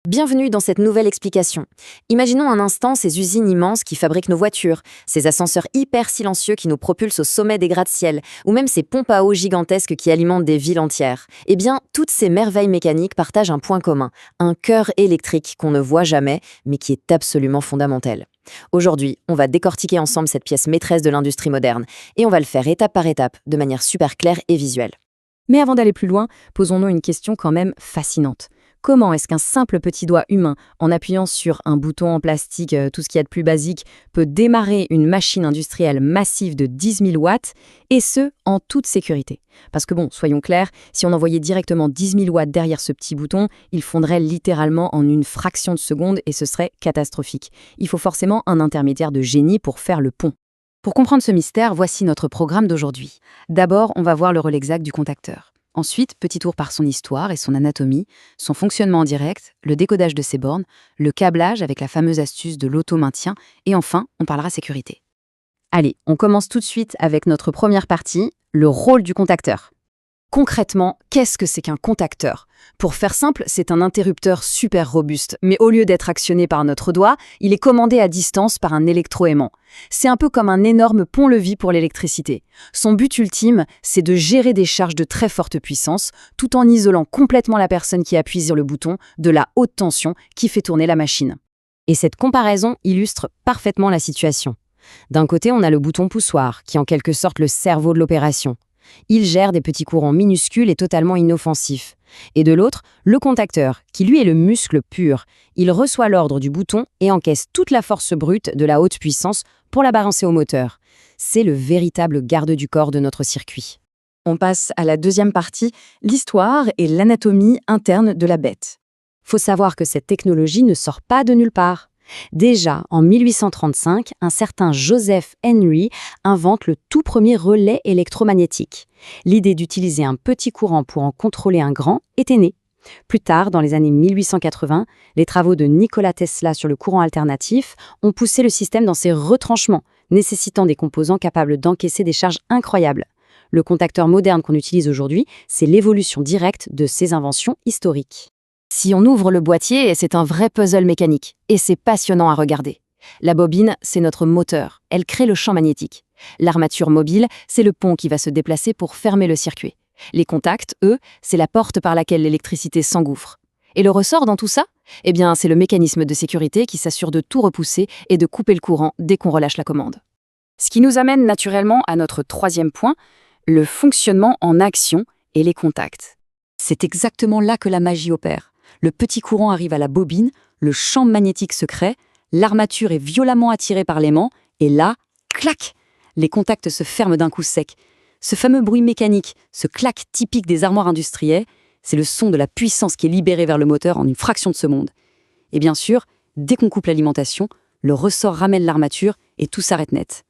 Bienvenue dans cette nouvelle explication. Imaginons un instant ces usines immenses qui fabriquent nos voitures, ces ascenseurs hyper silencieux qui nous propulsent au sommet des gratte-ciel, ou même ces pompes à eau gigantesques qui alimentent des villes entières. Eh bien, toutes ces merveilles mécaniques partagent un point commun, un cœur électrique qu'on ne voit jamais, mais qui est absolument fondamental. Aujourd'hui, on va décortiquer ensemble cette pièce maîtresse de l'industrie moderne, et on va le faire étape par étape, de manière super claire et visuelle. Mais avant d'aller plus loin, posons-nous une question quand même fascinante. Comment est-ce qu'un simple petit doigt humain, en appuyant sur un bouton en plastique, tout ce qu'il y a de plus basique, peut démarrer une machine industrielle massive de 10 000 watts, et ce, en toute sécurité? Parce que soyons clairs, si on envoyait directement 10 000 watts derrière ce petit bouton, il fondrait littéralement en une fraction de seconde et ce serait catastrophique. Il faut forcément un intermédiaire de génie pour faire le pont. Pour comprendre ce mystère, voici notre programme d'aujourd'hui. D'abord, on va voir le rôle exact du contacteur. Ensuite, petit tour par son histoire et son anatomie, son fonctionnement en direct, le décodage de ses bornes, le câblage avec la fameuse astuce de l'auto-maintien, et enfin, on parlera sécurité. Allez, on commence tout de suite avec notre première partie, le rôle du contacteur. Concrètement, qu'est-ce que c'est qu'un contacteur? Pour faire simple, c'est un interrupteur super robuste, mais au lieu d'être actionné par notre doigt, il est commandé à distance par un électroaimant. C'est un peu comme un énorme pont-levis pour l'électricité. Son but ultime, c'est de gérer des charges de très forte puissance, tout en isolant complètement la personne qui appuie sur le bouton de la haute tension qui fait tourner la machine. Et cette comparaison illustre parfaitement la situation. D'un côté, on a le bouton poussoir, qui est en quelque sorte le cerveau de l'opération. Il gère des petits courants minuscules et totalement inoffensifs. Et de l'autre, le contacteur, qui lui est le muscle pur. Il reçoit l'ordre du bouton et encaisse toute la force brute de la haute puissance pour la balancer au moteur. C'est le véritable garde du corps de notre circuit. On passe à la deuxième partie, l'histoire et l'anatomie interne de la bête. Faut savoir que cette technologie ne sort pas de nulle part. Déjà, en 1835, un certain Joseph Henry invente le tout premier relais électromagnétique. L'idée d'utiliser un petit courant pour en contrôler un grand était née. Plus tard, dans les années 1880, les travaux de Nikola Tesla sur le courant alternatif ont poussé le système dans ses retranchements, nécessitant des composants capables d'encaisser des charges incroyables. Le contacteur moderne qu'on utilise aujourd'hui, c'est l'évolution directe de ces inventions historiques. Si on ouvre le boîtier, c'est un vrai puzzle mécanique, et c'est passionnant à regarder. La bobine, c'est notre moteur, elle crée le champ magnétique. L'armature mobile, c'est le pont qui va se déplacer pour fermer le circuit. Les contacts, eux, c'est la porte par laquelle l'électricité s'engouffre. Et le ressort dans tout ça? Eh bien, c'est le mécanisme de sécurité qui s'assure de tout repousser et de couper le courant dès qu'on relâche la commande. Ce qui nous amène naturellement à notre troisième point, le fonctionnement en action et les contacts. C'est exactement là que la magie opère. Le petit courant arrive à la bobine, le champ magnétique se crée, l'armature est violemment attirée par l'aimant, et là, clac! Les contacts se ferment d'un coup sec. Ce fameux bruit mécanique, ce clac typique des armoires industrielles, c'est le son de la puissance qui est libérée vers le moteur en une fraction de seconde. Et bien sûr, dès qu'on coupe l'alimentation, le ressort ramène l'armature et tout s'arrête net.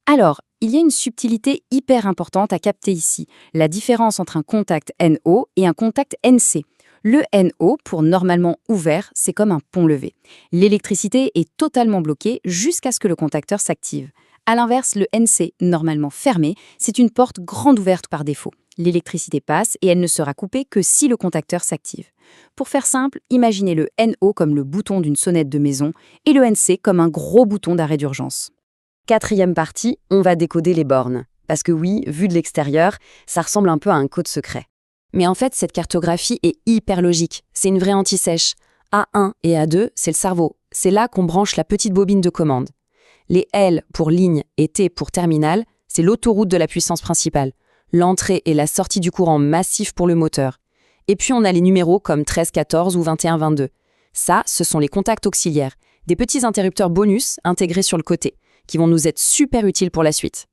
Alors, il y a une subtilité hyper importante à capter ici, la différence entre un contact NO et un contact NC. Le NO, pour normalement ouvert, c'est comme un pont-levé. L'électricité est totalement bloquée jusqu'à ce que le contacteur s'active. À l'inverse, le NC, normalement fermé, c'est une porte grande ouverte par défaut. L'électricité passe et elle ne sera coupée que si le contacteur s'active. Pour faire simple, imaginez le NO comme le bouton d'une sonnette de maison et le NC comme un gros bouton d'arrêt d'urgence. Quatrième partie, on va décoder les bornes. Parce que oui, vu de l'extérieur, ça ressemble un peu à un code secret. Mais en fait, cette cartographie est hyper logique. C'est une vraie anti-sèche. A1 et A2, c'est le cerveau. C'est là qu'on branche la petite bobine de commande. Les L pour ligne et T pour terminal, c'est l'autoroute de la puissance principale. L'entrée et la sortie du courant massif pour le moteur. Et puis on a les numéros comme 13-14 ou 21-22. Ça, ce sont les contacts auxiliaires. Des petits interrupteurs bonus intégrés sur le côté, qui vont nous être super utiles pour la suite.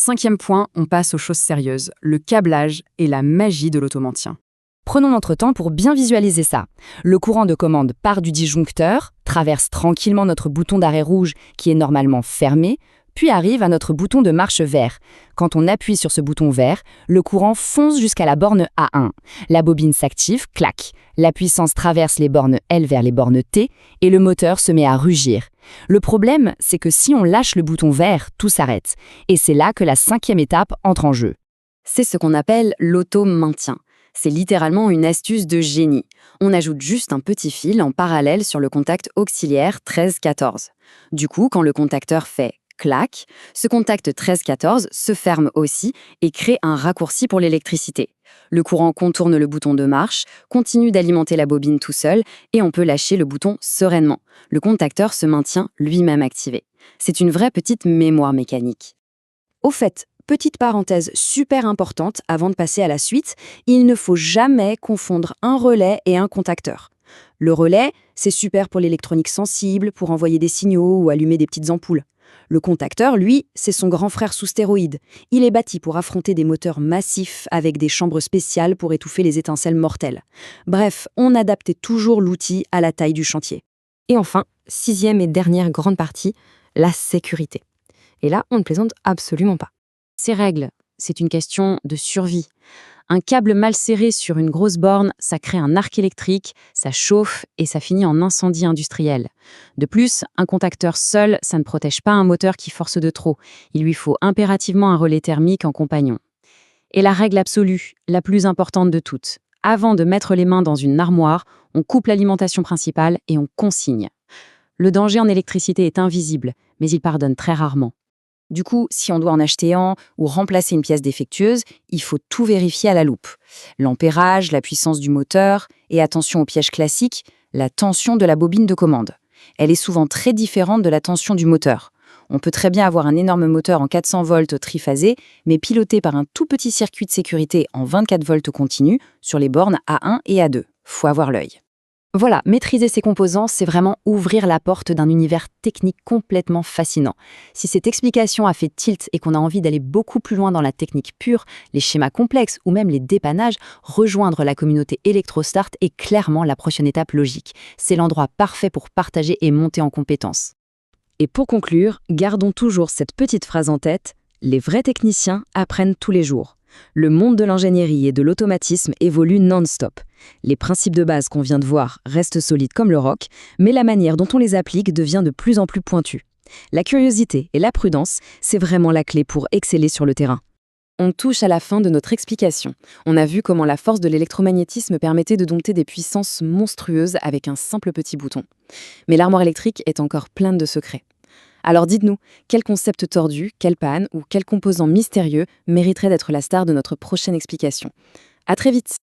Cinquième point, on passe aux choses sérieuses, le câblage et la magie de l'automaintien. Prenons notre temps pour bien visualiser ça. Le courant de commande part du disjoncteur, traverse tranquillement notre bouton d'arrêt rouge qui est normalement fermé, puis arrive à notre bouton de marche vert. Quand on appuie sur ce bouton vert, le courant fonce jusqu'à la borne A1. La bobine s'active, clac. La puissance traverse les bornes L vers les bornes T et le moteur se met à rugir. Le problème, c'est que si on lâche le bouton vert, tout s'arrête. Et c'est là que la cinquième étape entre en jeu. C'est ce qu'on appelle l'auto-maintien. C'est littéralement une astuce de génie. On ajoute juste un petit fil en parallèle sur le contact auxiliaire 13-14. Du coup, quand le contacteur fait clac, ce contact 13-14 se ferme aussi et crée un raccourci pour l'électricité. Le courant contourne le bouton de marche, continue d'alimenter la bobine tout seul et on peut lâcher le bouton sereinement. Le contacteur se maintient lui-même activé. C'est une vraie petite mémoire mécanique. Au fait, petite parenthèse super importante avant de passer à la suite, il ne faut jamais confondre un relais et un contacteur. Le relais, c'est super pour l'électronique sensible, pour envoyer des signaux ou allumer des petites ampoules. Le contacteur, lui, c'est son grand frère sous stéroïdes. Il est bâti pour affronter des moteurs massifs avec des chambres spéciales pour étouffer les étincelles mortelles. Bref, on adaptait toujours l'outil à la taille du chantier. Et enfin, 6e et dernière grande partie, la sécurité. Et là, on ne plaisante absolument pas. Ces règles, c'est une question de survie. Un câble mal serré sur une grosse borne, ça crée un arc électrique, ça chauffe et ça finit en incendie industriel. De plus, un contacteur seul, ça ne protège pas un moteur qui force de trop. Il lui faut impérativement un relais thermique en compagnon. Et la règle absolue, la plus importante de toutes, avant de mettre les mains dans une armoire, on coupe l'alimentation principale et on consigne. Le danger en électricité est invisible, mais il pardonne très rarement. Du coup, si on doit en acheter un ou remplacer une pièce défectueuse, il faut tout vérifier à la loupe. L'ampérage, la puissance du moteur et attention au piège classique, la tension de la bobine de commande. Elle est souvent très différente de la tension du moteur. On peut très bien avoir un énorme moteur en 400 volts triphasé, mais piloté par un tout petit circuit de sécurité en 24 volts continu sur les bornes A1 et A2. Faut avoir l'œil. Voilà, maîtriser ces composants, c'est vraiment ouvrir la porte d'un univers technique complètement fascinant. Si cette explication a fait tilt et qu'on a envie d'aller beaucoup plus loin dans la technique pure, les schémas complexes ou même les dépannages, rejoindre la communauté ElectroStart est clairement la prochaine étape logique. C'est l'endroit parfait pour partager et monter en compétences. Et pour conclure, gardons toujours cette petite phrase en tête, les vrais techniciens apprennent tous les jours. Le monde de l'ingénierie et de l'automatisme évolue non-stop. Les principes de base qu'on vient de voir restent solides comme le roc, mais la manière dont on les applique devient de plus en plus pointue. La curiosité et la prudence, c'est vraiment la clé pour exceller sur le terrain. On touche à la fin de notre explication. On a vu comment la force de l'électromagnétisme permettait de dompter des puissances monstrueuses avec un simple petit bouton. Mais l'armoire électrique est encore pleine de secrets. Alors dites-nous, quel concept tordu, quelle panne ou quel composant mystérieux mériterait d'être la star de notre prochaine explication ? À très vite!